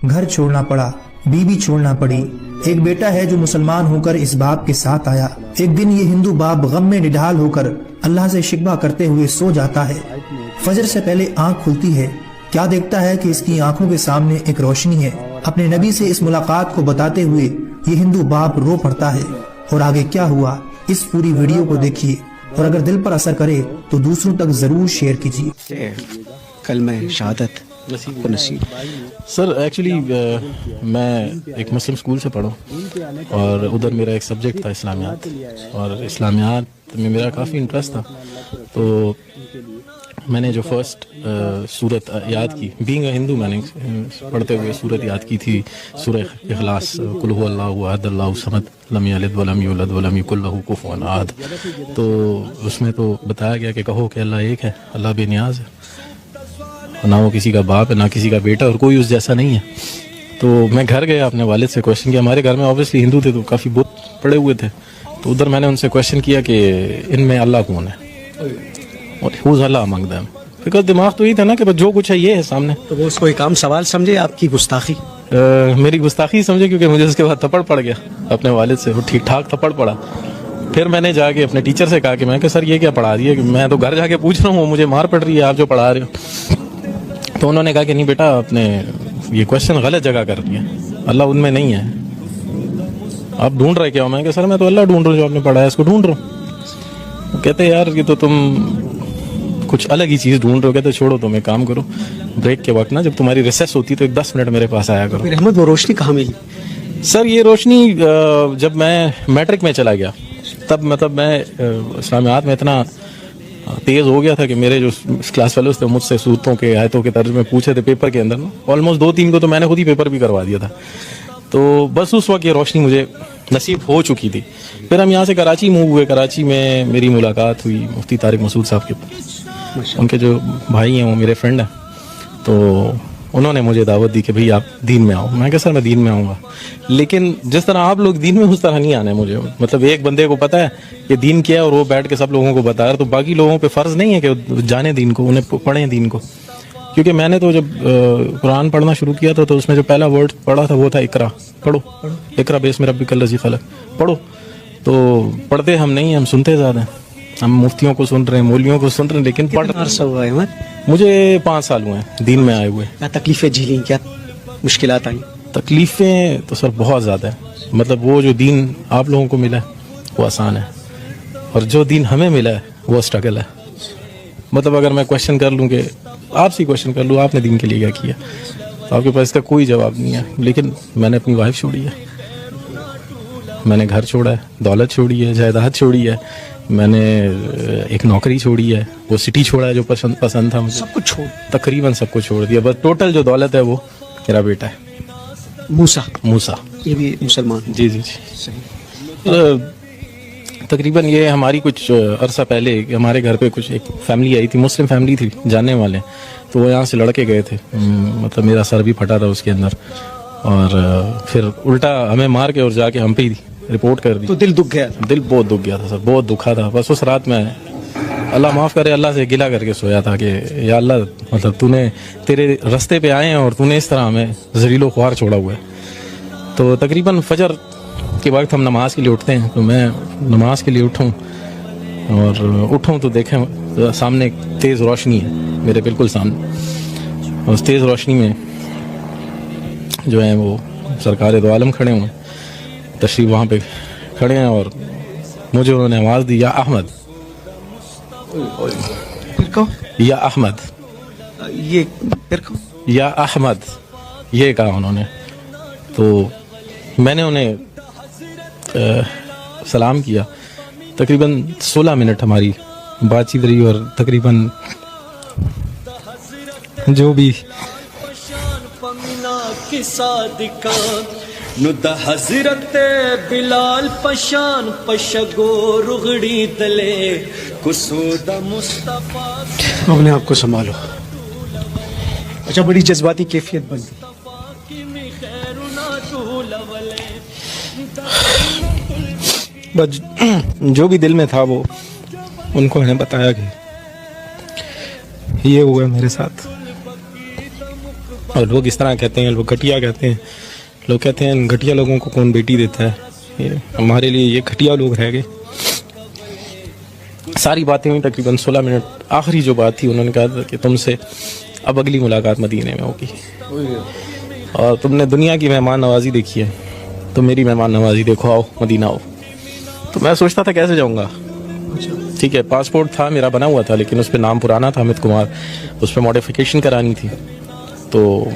گھر چھوڑنا پڑا, بیوی چھوڑنا پڑی. ایک بیٹا ہے جو مسلمان ہو کر اس باپ کے ساتھ آیا. ایک دن یہ ہندو باپ غم میں نڈھال ہو کر اللہ سے شکوہ کرتے ہوئے سو جاتا ہے. فجر سے پہلے آنکھ کھلتی ہے. کیا دیکھتا ہے کہ اس کی آنکھوں کے سامنے ایک روشنی ہے. اپنے نبی سے اس ملاقات کو بتاتے ہوئے یہ ہندو باپ رو پڑتا ہے. اور آگے کیا ہوا اس پوری ویڈیو کو دیکھیے, اور اگر دل پر اثر کرے تو دوسروں تک ضرور شیئر کیجیے. کلمہ شہادت نصیب. سر ایکچولی میں ایک مسلم اسکول سے پڑھا اور ادھر میرا ایک سبجیکٹ تھا اسلامیات, اور اسلامیات میں میرا کافی انٹرسٹ تھا. تو میں نے جو فرسٹ سورت یاد کی, بینگ اے ہندو, میں نے پڑھتے ہوئے سورت یاد کی تھی, سورہ اخلاص, قل هو اللہ احد اللہ الصمد لم یلد ولم یولد ولم یکن لہ کفوا احد. تو اس میں تو بتایا گیا کہ کہو کہ اللہ ایک ہے, اللہ بے نیاز ہے, نہ وہ کسی کا باپ ہے نہ کسی کا بیٹا, اور کوئی اس جیسا نہیں ہے. تو میں گھر گیا, اپنے والد سے کوشچن کیا. ہمارے گھر میں اوبیسلی ہندو تھے تو کافی بت پڑے ہوئے تھے, تو ادھر میں نے ان سے کوشچن کیا کہ ان میں اللہ کون ہے, اور whose Allah among them. Because دماغ تو یہی تھا نا کہ جو کچھ ہے یہ ہے سامنے. تو وہ اس کو ایک عام سوال سمجھے, آپ کی گستاخی؟ میری گستاخی سمجھے, کیونکہ مجھے اس کے بعد تھپڑ پڑ گیا اپنے والد سے, وہ ٹھیک ٹھاک تھپڑ پڑا. پھر میں نے جا کے اپنے ٹیچر سے کہا کہ میں کہ سر یہ کیا پڑھا رہی ہے, میں تو گھر جا کے پوچھ رہا ہوں, مجھے مار پڑ رہی ہے آپ جو پڑھا رہے ہو. تو انہوں نے کہا کہ نہیں بیٹا, آپ نے یہ کوشچن غلط جگہ کر دیا, اللہ ان میں نہیں ہے. آپ ڈھونڈ رہے کیا ہو؟ میں کہ سر میں تو اللہ ڈھونڈ رہا ہوں, جو آپ نے پڑھا ہے اس کو ڈھونڈ رہا ہوں. کہتے یار یہ تو تم کچھ الگ ہی چیز ڈھونڈ رہے ہو. کہتے چھوڑو, تم ایک کام کرو, بریک کے وقت نا جب تمہاری ریسیس ہوتی تو ایک 10 منٹ میرے پاس آیا کرو. پھر احمد وہ روشنی کہاں ملی؟ سر یہ روشنی جب میں میٹرک میں چلا گیا, تب مطلب میں اسلامیات میں اتنا تیز ہو گیا تھا کہ میرے جو کلاس فیلوز تھے مجھ سے صورتوں کے آیتوں کے ترجمے پوچھے تھے پیپر کے اندر نا, آلموسٹ 2-3 کو تو میں نے خود ہی پیپر بھی کروا دیا تھا. تو بس اس وقت یہ روشنی مجھے نصیب ہو چکی تھی. پھر ہم یہاں سے کراچی موو ہوئے. کراچی میں میری ملاقات ہوئی مفتی طارق مسعود صاحب کے, ان کے جو بھائی ہیں وہ میرے فرینڈ ہیں. تو انہوں نے مجھے دعوت دی کہ بھئی آپ دین میں آؤ. میں کہا سر میں دین میں آؤں گا, لیکن جس طرح آپ لوگ دین میں اس طرح نہیں آنا ہے مجھے. مطلب ایک بندے کو پتہ ہے کہ دین کیا ہے اور وہ بیٹھ کے سب لوگوں کو بتا رہا, تو باقی لوگوں پہ فرض نہیں ہے کہ جانے دین کو, انہیں پڑھیں دین کو. کیونکہ میں نے تو جب قرآن پڑھنا شروع کیا تھا تو اس میں جو پہلا ورڈ پڑھا تھا وہ تھا اقرا. پڑھو اقرا بسم ربک الذی خلق, پڑھو. تو پڑھتے ہم نہیں, ہم سنتے زیادہ ہیں. ہم مفتیوں کو سن رہے ہیں, مولویوں کو سن رہے ہیں, لیکن کتنا عرصہ ہوا ہے احمد؟ مجھے 5 سال ہوئے ہیں دین میں آئے ہوئے. کیا تکلیفیں جھیلیں, کیا مشکلات آئیں؟ تکلیفیں تو سر بہت زیادہ ہیں. مطلب وہ جو دین آپ لوگوں کو ملا ہے وہ آسان ہے, اور جو دین ہمیں ملا ہے وہ اسٹرگل ہے. مطلب اگر میں کوشچن کر لوں کہ آپ سے کوشچن کر لوں آپ نے دین کے لیے کیا کیا, تو آپ کے پاس اس کا کوئی جواب نہیں ہے. لیکن میں نے اپنی وائف چھوڑی ہے, میں نے گھر چھوڑا ہے, دولت چھوڑی ہے, جائیداد چھوڑی ہے, میں نے ایک نوکری چھوڑی ہے, وہ سٹی چھوڑا ہے جو پسند تھا مجھے, سب کچھ چھوڑ, تقریباً سب کچھ چھوڑ دیا. بس ٹوٹل جو دولت ہے وہ میرا بیٹا ہے موسیٰ. یہ بھی مسلمان؟ جی جی جی. تقریباً یہ ہماری کچھ عرصہ پہلے ہمارے گھر پہ کچھ ایک فیملی آئی تھی, مسلم فیملی تھی جاننے والے, تو وہ یہاں سے لڑکے گئے تھے. مطلب میرا سر بھی پھٹا تھا اس کے اندر, اور پھر الٹا ہمیں مار کے اور جا کے ہم پہ رپورٹ کر دی. تو دل دکھ گیا؟ دل بہت دکھ گیا تھا سر, بہت دکھا تھا. بس اس رات میں اللہ معاف کرے اللہ سے گلہ کر کے سویا تھا کہ یا اللہ مطلب تو نے تیرے رستے پہ آئے ہیں اور تو نے اس طرح ہمیں ذلیل و خوار چھوڑا ہوا ہے. تو تقریباً فجر کے وقت ہم نماز کے لیے اٹھتے ہیں, تو میں نماز کے لیے اٹھوں تو دیکھیں سامنے ایک تیز روشنی ہے میرے بالکل سامنے. اس تیز روشنی میں جو ہیں وہ سرکار دو عالم کھڑے ہوئے ہیں, تشریف وہاں پہ کھڑے ہیں, اور مجھے انہوں نے آواز دی یا احمد, یا احمد, یہ پھر یا احمد, یہ کہا انہوں نے. تو میں نے انہیں سلام کیا. تقریباً 16 منٹ ہماری بات چیت رہی, اور تقریباً جو بھی نو دا حضرت بلال پشان پشگو رغڑی دلے کسو دا مصطفیٰ. اپنے آپ کو سنبھالو. اچھا, بڑی جذباتی کیفیت بن گئی. بس جو بھی دل میں تھا وہ ان کو میں نے بتایا کہ یہ ہوا ہے میرے ساتھ. اور لوگ اس طرح کہتے ہیں, لوگ گھٹیا کہتے ہیں, لوگ کہتے ہیں گھٹیا لوگوں کو کون بیٹی دیتا ہے. یہ ہمارے لیے یہ گھٹیا لوگ رہ گئے. ساری باتیں ہوئی تقریباً 16 منٹ. آخری جو بات تھی انہوں نے کہا تھا کہ تم سے اب اگلی ملاقات مدینے میں ہوگی, اور تم نے دنیا کی مہمان نوازی دیکھی ہے تو میری مہمان نوازی دیکھو, آؤ مدینہ آؤ. تو میں سوچتا تھا کیسے جاؤں گا. ٹھیک ہے, پاسپورٹ تھا میرا بنا ہوا تھا, لیکن اس پہ نام پرانا تھا امیت کمار, اس پہ ماڈیفیکیشن کرانی تھی. تو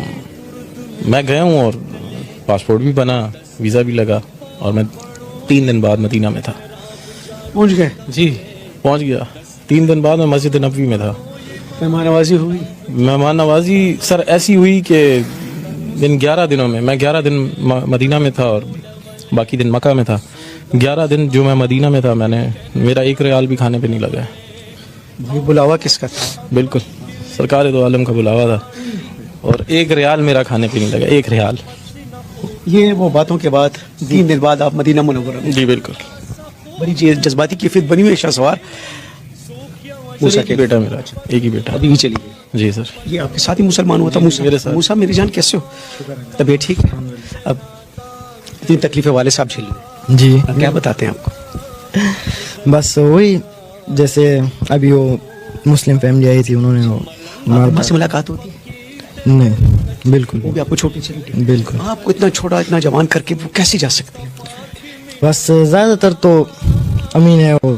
میں گیا ہوں اور پاسپورٹ بھی بنا, ویزا بھی لگا, اور میں 3 دن بعد مدینہ میں تھا. پہنچ گئے؟ جی پہنچ گیا. 3 دن بعد میں مسجد نبوی میں تھا. مہمان نوازی ہوئی؟ مہمان نوازی سر ایسی ہوئی کہ 11 دنوں میں, میں 11 دن مدینہ میں تھا اور باقی دن مکہ میں تھا. 11 دن جو میں مدینہ میں تھا, میں نے میرا 1 ریال بھی کھانے پہ نہیں لگا. یہ بلاوا کس کا تھا؟ بالکل سرکار دو عالم کا بلاوا تھا, اور 1 ریال میرا کھانے پہ نہیں لگا, 1 ریال. یہ وہ باتوں کے بعد 3 دن بعد آپ مدینہ منورہ میں؟ جی بالکل. بڑی جذباتی کیفیت بنی ہوئی ہے. شہسوار موسیٰ ایک ہی بیٹا میرا, ایک ہی بیٹا. ابھی بھی چلی گئی؟ جی سر. یہ آپ کے ساتھ ہی مسلمان ہوا تھا موسیٰ؟ میرے ساتھ. موسیٰ میری جان کیسے ہو؟ طبیعت ٹھیک ہے؟ اب اتنی تکلیفیں والد صاحب جھیلی, جی اب کیا بتاتے ہیں آپ کو؟ بس وہی جیسے ابھی وہ مسلم فیملی آئی تھی, انہوں نے وہ ماں سے ملاقات ہوتی ہے؟ نہیں بالکل وہ بھی آپ کو چھوٹی چلی گئی؟ بالکل. آپ کو اتنا چھوٹا اتنا جوان کر کے وہ کیسے جا سکتی ہے؟ بس زیادہ تر تو امی نے وہ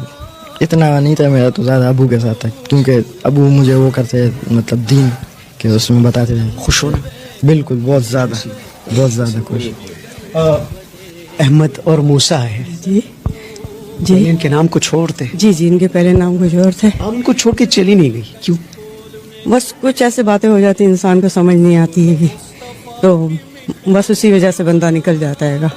اتنا نہیں تھا میرا, تو زیادہ ابو کے ساتھ تھا, کیونکہ ابو مجھے وہ کرتے مطلب دین کہ اس میں بتاتے تھے. خوش ہونا؟ بالکل, بہت زیادہ خوش. احمد اور موسیٰ ہے جی جی ان کے نام کو چھوڑتے, جی جی ان کے پہلے نام کچھ اور تھے. آپ ان کو چھوڑ کے چلی نہیں گئی کیوں؟ بس کچھ ایسے باتیں ہو جاتی انسان کو سمجھ نہیں آتی ہے, تو بس اسی وجہ سے بندہ نکل جاتا ہے گا.